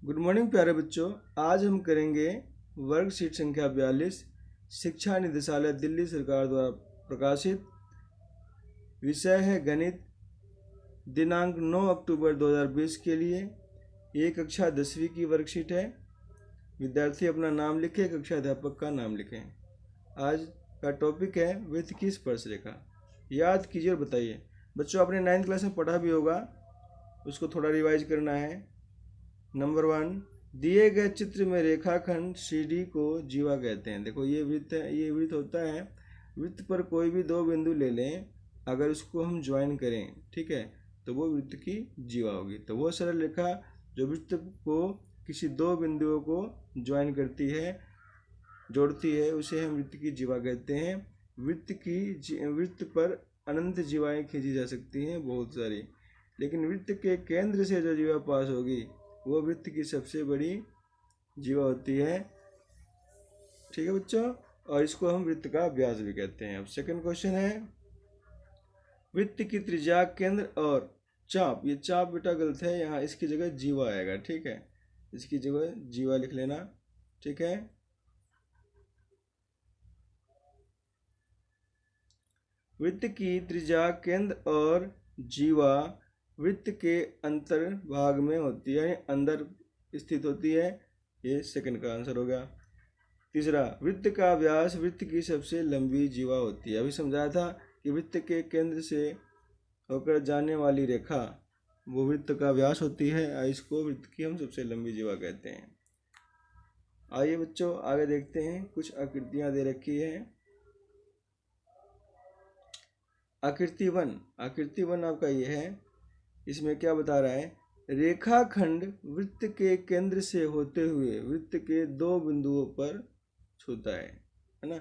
Good morning प्यारे बच्चों। आज हम करेंगे वर्कशीट संख्या 42 शिक्षा निदेशालय दिल्ली सरकार द्वारा प्रकाशित। विषय है गणित। दिनांक 9 अक्टूबर 2020 के लिए। ये कक्षा 10वीं की वर्कशीट है। विद्यार्थी अपना नाम लिखे, कक्षा अध्यापक का नाम लिखें। आज का टॉपिक है वृत्त की स्पर्श रेखा। याद कीजिए और बताइए। बच्चों आपने 9th क्लास में पढ़ा भी होगा, उसको थोड़ा रिवाइज करना है। नंबर 1, दिए गए चित्र में रेखाखंड CD को जीवा कहते हैं। देखो ये वृत्त है, ये वृत्त होता है। वृत्त पर कोई भी दो बिंदु ले लें, अगर उसको हम ज्वाइन करें, ठीक है, तो वो वृत्त की जीवा होगी। तो वो सरल रेखा जो वृत्त को किसी दो बिंदुओं को ज्वाइन करती है, जोड़ती है, उसे हम वृत्त की जीवा कहते हैं। वृत्त पर अनंत जीवाएं खींची जा सकती हैं, बहुत सारी, लेकिन वृत्त के केंद्र से जो जीवा पास होगी वो वृत्त की सबसे बड़ी जीवा होती है। ठीक है बच्चों, और इसको हम वृत्त का व्यास भी कहते हैं। अब सेकंड क्वेश्चन है, वृत्त की त्रिज्या, केंद्र और चाप। ये चाप बेटा गलत है, यहाँ इसकी जगह जीवा आएगा। ठीक है, इसकी जगह जीवा लिख लेना। ठीक है, वृत्त की त्रिज्या, केंद्र और जीवा वृत्त के अंतर भाग में होती है, अंदर स्थित होती है। ये सेकंड का आंसर हो गया। तीसरा, वृत्त का व्यास वृत्त की सबसे लंबी जीवा होती है। अभी समझाया था कि वृत्त के केंद्र से होकर जाने वाली रेखा वो वृत्त का व्यास होती है, इसको वृत्त की हम सबसे लंबी जीवा कहते हैं। आइए बच्चों आगे देखते हैं। कुछ आकृतियां दे रखी है। आकृति 1, आकृति 1 आपका ये है। इसमें क्या बता रहा है, रेखाखंड वृत्त के केंद्र से होते हुए वृत्त के दो बिंदुओं पर छूता है ना।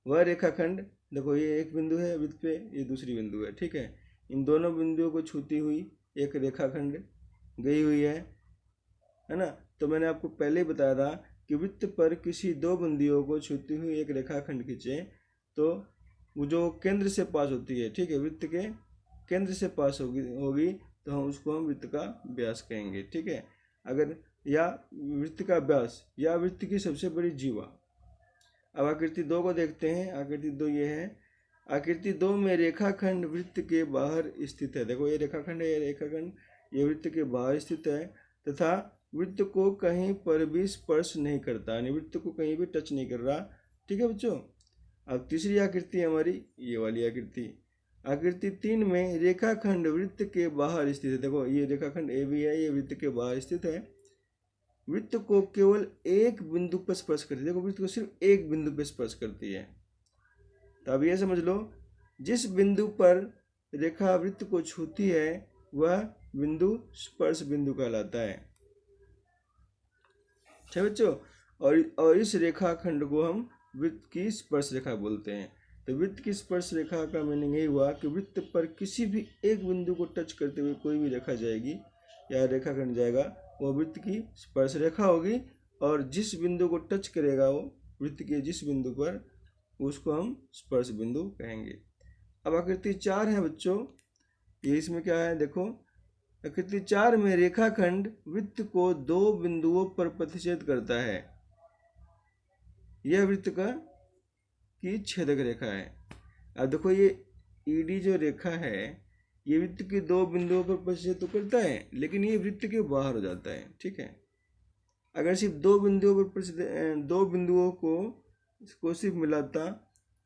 वह रेखाखंड, देखो ये एक बिंदु है वृत्त पे, ये दूसरी बिंदु है। ठीक है, इन दोनों बिंदुओं को छूती हुई एक रेखाखंड गई हुई है ना। तो मैंने आपको पहले ही बताया था कि वृत्त पर किसी दो बिंदुओं को छूती हुई एक रेखाखंड खींचे तो वो जो केंद्र से पास होती है, ठीक है, वृत्त के केंद्र से पास होगी तो हम उसको हम वृत्त का व्यास कहेंगे। ठीक है, अगर या वृत्त का व्यास या वृत्त की सबसे बड़ी जीवा। अब आकृति 2 को देखते हैं। आकृति 2 ये है। आकृति 2 में रेखाखंड वृत्त के बाहर स्थित है। देखो ये रेखाखंड है, ये रेखाखंड ये वृत्त के बाहर स्थित है तथा वृत्त को कहीं पर भी स्पर्श नहीं करता, यानी वृत्त को कहीं भी टच नहीं कर रहा। ठीक है बच्चों। अब तीसरी आकृति हमारी ये वाली आकृति। आकृति 3 में रेखाखंड वृत्त के बाहर स्थित है। देखो ये रेखाखंड AB है, ये वृत्त के बाहर स्थित है। वृत्त को केवल एक बिंदु पर स्पर्श करती है। देखो वृत्त को सिर्फ एक बिंदु पर स्पर्श करती है। तो अब ये समझ लो, जिस बिंदु पर रेखा वृत्त को छूती है वह बिंदु स्पर्श बिंदु कहलाता है। ठीक बच्चों, और इस रेखाखंड को हम वृत्त की स्पर्श रेखा बोलते हैं। तो वृत्त की स्पर्श रेखा का मीनिंग यही हुआ कि वृत्त पर किसी भी एक बिंदु को टच करते हुए कोई भी रेखा जाएगी या रेखाखंड जाएगा, वो वृत्त की स्पर्श रेखा होगी। और जिस बिंदु को टच करेगा वो वृत्त के जिस बिंदु पर, उसको हम स्पर्श बिंदु कहेंगे। अब आकृति 4 है बच्चों। ये इसमें क्या है देखो, आकृति 4 में रेखाखंड वृत्त को दो बिंदुओं पर प्रतिच्छेद करता है। यह वृत्त की छेदक रेखा है। अब देखो ये ED जो रेखा है ये वृत्त के दो बिंदुओं पर प्रतिच्छेद तो करता है, लेकिन ये वृत्त के बाहर हो जाता है। ठीक है, अगर सिर्फ दो बिंदुओं पर दो बिंदुओं को सिर्फ मिलाता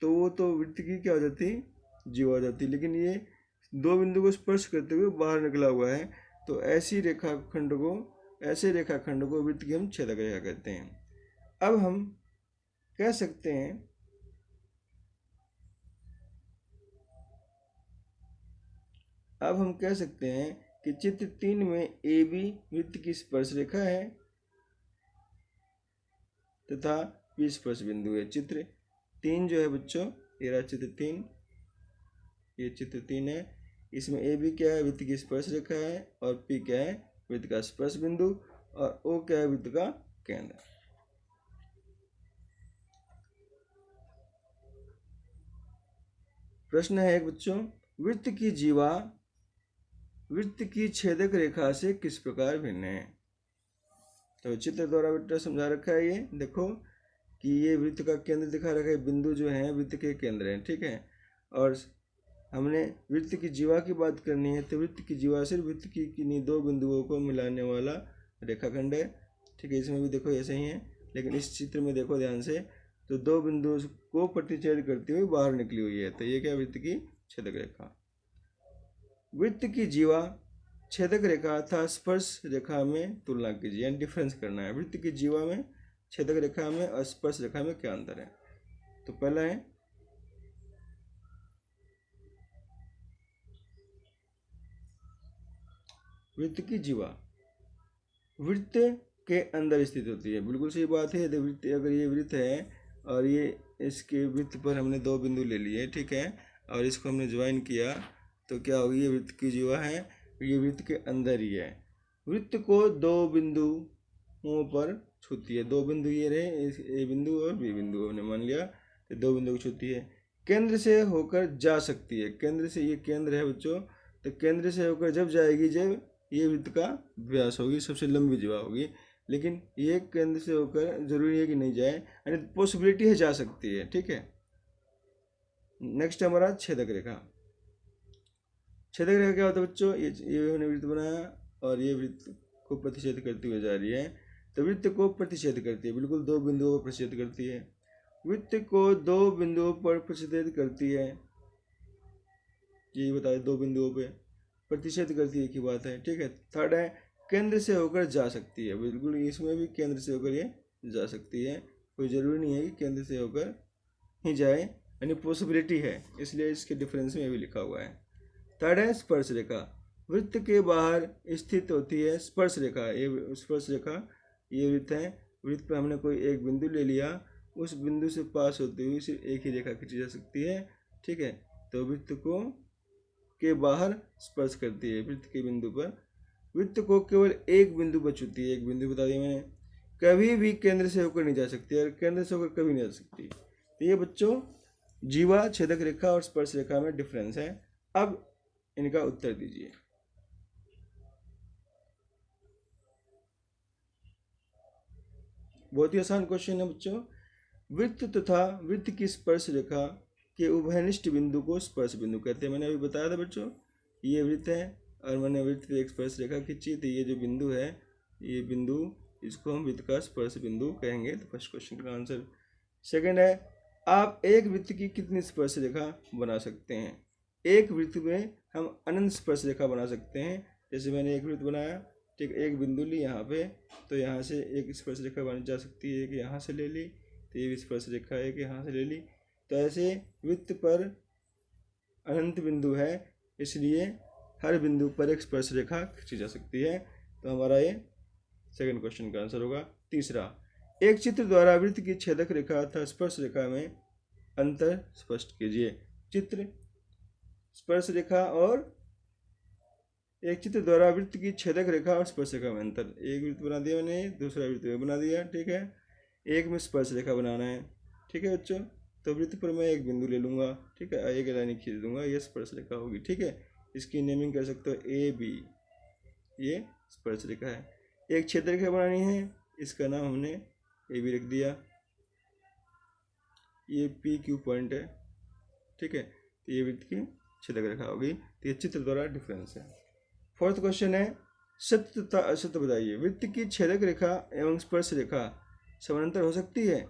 तो वो तो वृत्त की क्या हो जाती, जीवा हो जाती, लेकिन ये दो बिंदु को स्पर्श करते हुए बाहर निकला हुआ है। तो ऐसे रेखाखंड को वृत्त की हम छेदक रेखा कहते हैं। अब हम कह सकते हैं कि चित्र 3 में AB वृत्त की स्पर्श रेखा है तथा P स्पर्श बिंदु है। चित्र 3 जो है बच्चों, ये रहा चित्र 3, ये चित्र 3 है। इसमें AB क्या है, वृत्त की स्पर्श रेखा है, और P क्या है, वृत्त का स्पर्श बिंदु, और O क्या है, वृत्त का केंद्र। प्रश्न है एक बच्चों, वृत्त की जीवा वृत्त की छेदक रेखा से किस प्रकार भिन्न है। तो चित्र द्वारा बेटा समझा रखा है। ये देखो कि ये वृत्त का केंद्र दिखा रखा है, बिंदु जो है वृत्त के केंद्र हैं, ठीक है। और हमने वृत्त की जीवा की बात करनी है, तो वृत्त की जीवा सिर्फ वृत्त की किन्हीं दो बिंदुओं को मिलाने वाला रेखाखंड है, ठीक है। इसमें भी देखो ऐसे ही है, लेकिन इस चित्र में देखो ध्यान से, तो दो बिंदुओं को प्रतिच्छेद करती हुई बाहर निकली हुई है, तो ये क्या वृत्त की छेदक रेखा। वृत्त की जीवा छेदक रेखा तथा स्पर्श रेखा में तुलना कीजिए, यानी डिफरेंस करना है। वृत्त की जीवा में, छेदक रेखा में और स्पर्श रेखा में क्या अंतर है। तो पहला है वृत्त की जीवा वृत्त के अंदर स्थित होती है, बिल्कुल सही बात है। यदि वृत्त, अगर ये वृत्त है और ये इसके वृत्त पर हमने दो बिंदु ले लिए, ठीक है, और इसको हमने ज्वाइन किया, तो क्या होगी, ये वृत्त की जीवा है, ये वृत्त के अंदर ही है। वृत्त को दो बिंदुओं पर छूती है, दो बिंदु ये रहे, ए बिंदु और बी बिंदु हमने मान लिया, तो दो बिंदु को छूती है। केंद्र से होकर जा सकती है, केंद्र से, ये केंद्र है बच्चों, तो केंद्र से होकर जब जाएगी जब ये वृत्त का व्यास होगी, सबसे लंबी जीवा होगी। लेकिन ये केंद्र से होकर जरूरी है कि नहीं जाए, यानी पॉसिबिलिटी है जा सकती है, ठीक है। नेक्स्ट हमारा छेदक रेखा। छेदक रेखा क्या होता है बच्चों, ये हमने वृत्त बनाया और ये वृत्त को प्रतिच्छेद करती हुई जा रही है, तो वृत्त को प्रतिच्छेद करती है, बिल्कुल दो बिंदुओं को प्रतिच्छेद करती है। वृत्त को दो बिंदुओं पर प्रतिच्छेद करती है, ये बताए दो बिंदुओं पे प्रतिच्छेद करती है की बात है, ठीक है। थर्ड है केंद्र से होकर जा सकती है, बिल्कुल इसमें भी केंद्र से होकर ये जा सकती है, कोई ज़रूरी नहीं है कि केंद्र से होकर ही जाए, यानी पॉसिबिलिटी है, इसलिए इसके डिफरेंस में भी लिखा हुआ है। थर्ड है स्पर्श रेखा, वृत्त के बाहर स्थित होती है स्पर्श रेखा। ये स्पर्श रेखा, ये वृत्त है, वृत्त पर हमने कोई एक बिंदु ले लिया, उस बिंदु से पास होती हुई सिर्फ एक ही रेखा खींची जा सकती है, ठीक है। तो वृत्त को के बाहर स्पर्श करती है, वृत्त के बिंदु पर। वृत्त को केवल एक बिंदु पर छूती है, एक बिंदु बता दिया मैंने, कभी भी केंद्र से होकर नहीं जा सकती, और केंद्र से होकर कभी नहीं जा सकती। तो ये बच्चों जीवा, छेदक रेखा और स्पर्श रेखा में डिफरेंस है। अब इनका उत्तर दीजिए। बहुत ही आसान क्वेश्चन है बच्चों। वृत्त तथा वृत्त की स्पर्श रेखा के उभयनिष्ठ बिंदु को स्पर्श बिंदु कहते हैं। मैंने अभी बताया था बच्चों, ये वृत्त है और मैंने वृत्त पे एक स्पर्श रेखा खींची, तो ये जो बिंदु है, ये बिंदु, इसको हम वृत्त का स्पर्श बिंदु कहेंगे। तो फर्स्ट क्वेश्चन का आंसर। सेकंड है, आप एक वृत्त की कितनी स्पर्श रेखा बना सकते हैं। एक वृत्त में हम अनंत स्पर्श रेखा बना सकते हैं। जैसे मैंने एक वृत्त बनाया, ठीक, एक बिंदु ली यहाँ पे, तो यहाँ से एक स्पर्श रेखा बनी जा सकती है, कि यहाँ से ले ली, तो ये भी स्पर्श रेखा है कि यहाँ से ले ली। तो ऐसे वृत्त पर अनंत बिंदु है, इसलिए हर बिंदु पर एक स्पर्श रेखा खींची जा सकती है। तो हमारा ये सेकंड क्वेश्चन का आंसर होगा। तीसरा, एक चित्र द्वारा वृत्त की छेदक रेखा तथा स्पर्श रेखा में अंतर स्पष्ट कीजिए। चित्र, स्पर्श रेखा और एक चित्र द्वारा वृत्त की छेदक रेखा और स्पर्श रेखा में अंतर। एक वृत्त बना दिया मैंने, दूसरा वृत्त बना दिया, ठीक है। एक में स्पर्श रेखा बनाना है, ठीक है बच्चों। तो वृत्त पर मैं एक बिंदु ले लूँगा, ठीक है, एक लाइन खींच दूंगा, ये स्पर्श रेखा होगी, ठीक है। इसकी नेमिंग कर सकते हो ए बी, ये स्पर्श रेखा है। एक छेद रेखा बनानी है, इसका नाम हमने ए बी रख दिया, ये पी क्यू पॉइंट है, ठीक है। तो ये वृत्त की छेदक रेखा होगी। तो ये चित्र द्वारा डिफरेंस है। फोर्थ क्वेश्चन है, सत्य तथा असत्य बताइए। वृत्त की छेदक रेखा एवं स्पर्श रेखा समानांतर हो सकती है।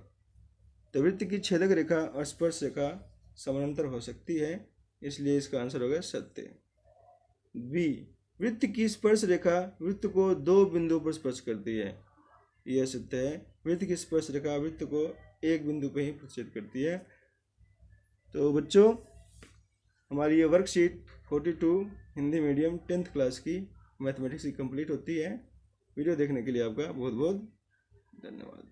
तो वृत्त की छेदक रेखा और स्पर्श रेखा समानांतर हो सकती है, इसलिए इसका आंसर होगा सत्य। बी, वृत्त की स्पर्श रेखा वृत्त को दो बिंदुओं पर स्पर्श करती है, यह सत्य है। वृत्त की स्पर्श रेखा वृत्त को एक बिंदु पर ही प्रतिच्छेद करती है। तो बच्चों हमारी ये worksheet 42 Hindi medium 10th class की मैथमेटिक्स की कंप्लीट होती है। वीडियो देखने के लिए आपका बहुत बहुत धन्यवाद।